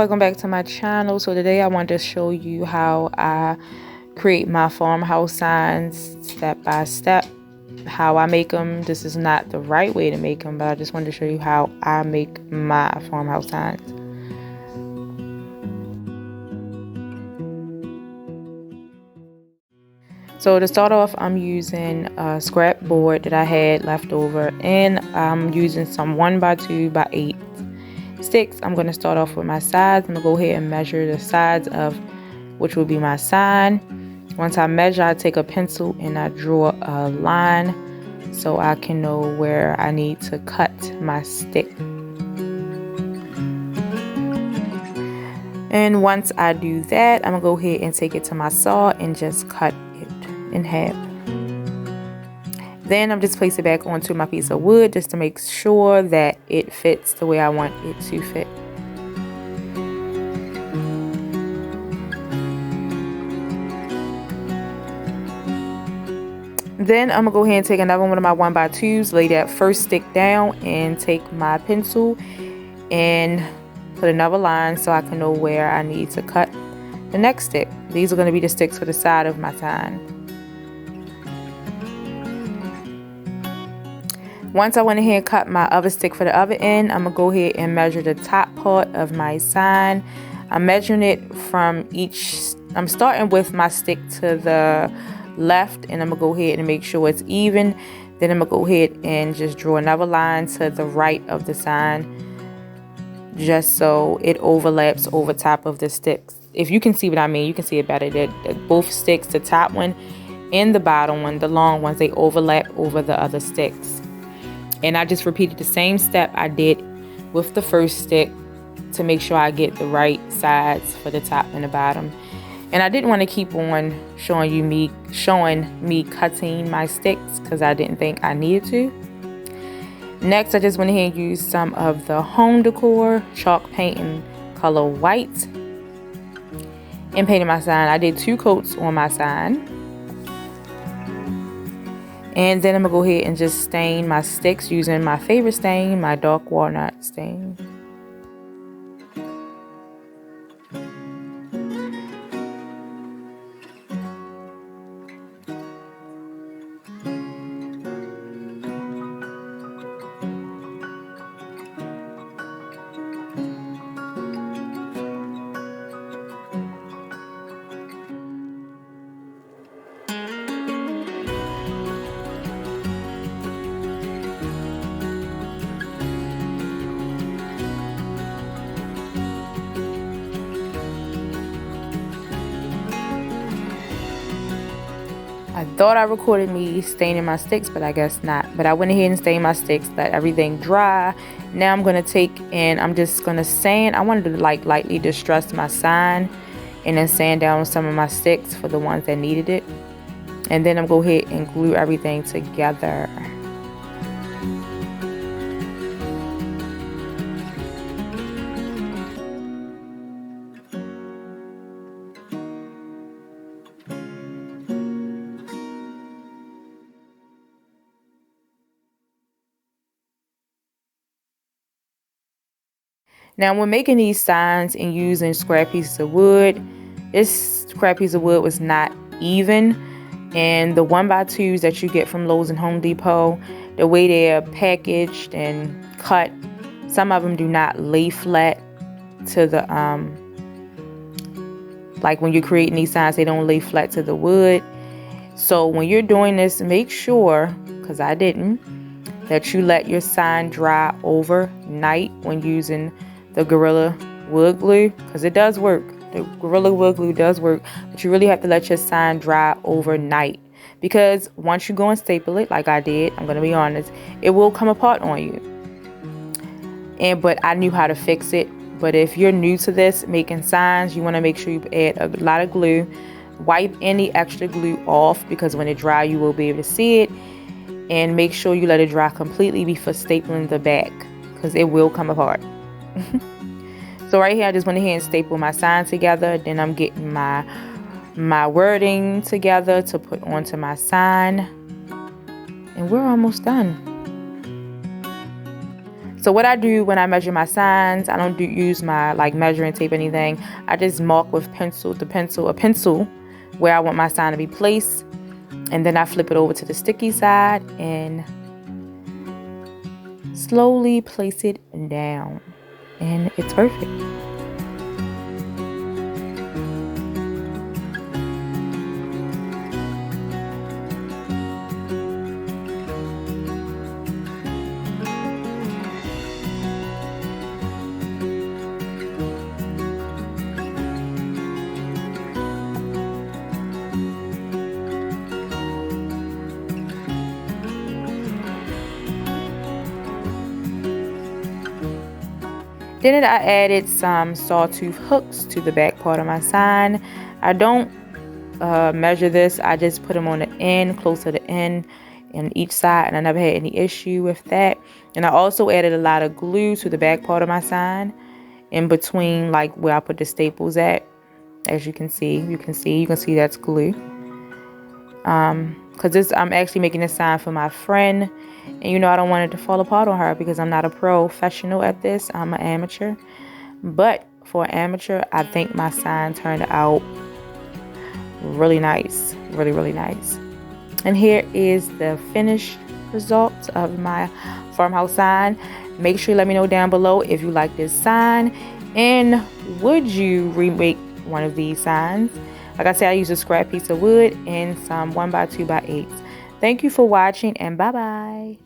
welcome back to my channel. So today I want to show you how I create my farmhouse signs step by step, how I make them. This is not the right way to make them, but I just wanted to show you how I make my farmhouse signs. So to start off, I'm using a scrap board that I had left over, and I'm using some 1x2x8 sticks. I'm going to start off with my sides. I'm going to go ahead and measure the sides of which will be my sign. Once I measure, I take a pencil and I draw a line so I can know where I need to cut my stick. And once I do that, I'm going to go ahead and take it to my saw and just cut it in half. Then I'm just place it back onto my piece of wood just to make sure that it fits the way I want it to fit. Then I'm gonna go ahead and take another one of my 1x2s, lay that first stick down, and take my pencil and put another line so I can know where I need to cut the next stick. These are going to be the sticks for the side of my sign. Once I went ahead and cut my other stick for the other end, I'm going to go ahead and measure the top part of my sign. I'm measuring it from I'm starting with my stick to the left, and I'm going to go ahead and make sure it's even. Then I'm going to go ahead and just draw another line to the right of the sign, just so it overlaps over top of the sticks. If you can see what I mean, you can see it better. That both sticks, the top one and the bottom one, the long ones, they overlap over the other sticks. And I just repeated the same step I did with the first stick to make sure I get the right sides for the top and the bottom. And I didn't want to keep on showing me cutting my sticks because I didn't think I needed to. Next, I just went ahead and used some of the home decor chalk paint in color white and painted my sign. I did 2 coats on my sign. And then I'm going to go ahead and just stain my sticks using my favorite stain, my dark walnut stain. I thought I recorded me staining my sticks, but I guess not. But I went ahead and stained my sticks, let everything dry. Now I'm going to take and I'm just going to sand. I wanted to like lightly distress my sign and then sand down some of my sticks for the ones that needed it. And then I'm going to go ahead and glue everything together. Now, when making these signs and using scrap pieces of wood, this scrap piece of wood was not even. And the 1x2s that you get from Lowe's and Home Depot, the way they're packaged and cut, some of them do not lay flat to the, like when you're creating these signs, they don't lay flat to the wood. So when you're doing this, make sure, because I didn't, that you let your sign dry overnight when using the Gorilla wood glue, because it does work. The Gorilla wood glue does work, but you really have to let your sign dry overnight, because once you go and staple it like I did, I'm going to be honest, it will come apart on you. But I knew how to fix it. But if you're new to this making signs, you want to make sure you add a lot of glue. Wipe any extra glue off, because when it dries you will be able to see it. And make sure you let it dry completely before stapling the back, because it will come apart. So right here I just went ahead and stapled my sign together. Then I'm getting my wording together to put onto my sign, and we're almost done. So what I do when I measure my signs, I don't use my like measuring tape or anything. I just mark with a pencil where I want my sign to be placed, and then I flip it over to the sticky side and slowly place it down, and it's perfect. Then I added some sawtooth hooks to the back part of my sign. I don't measure this. I just put them on the end, close to the end in each side, and I never had any issue with that. And I also added a lot of glue to the back part of my sign in between, like where I put the staples at. As you can see that's glue. Because I'm actually making a sign for my friend, and I don't want it to fall apart on her because I'm not a professional at this. I'm an amateur, but for an amateur, I think my sign turned out really nice, really nice. And here is the finished result of my farmhouse sign. Make sure you let me know down below if you like this sign, and would you remake one of these signs. Like I said, I used a scrap piece of wood and some 1x2x8s. Thank you for watching, and bye bye.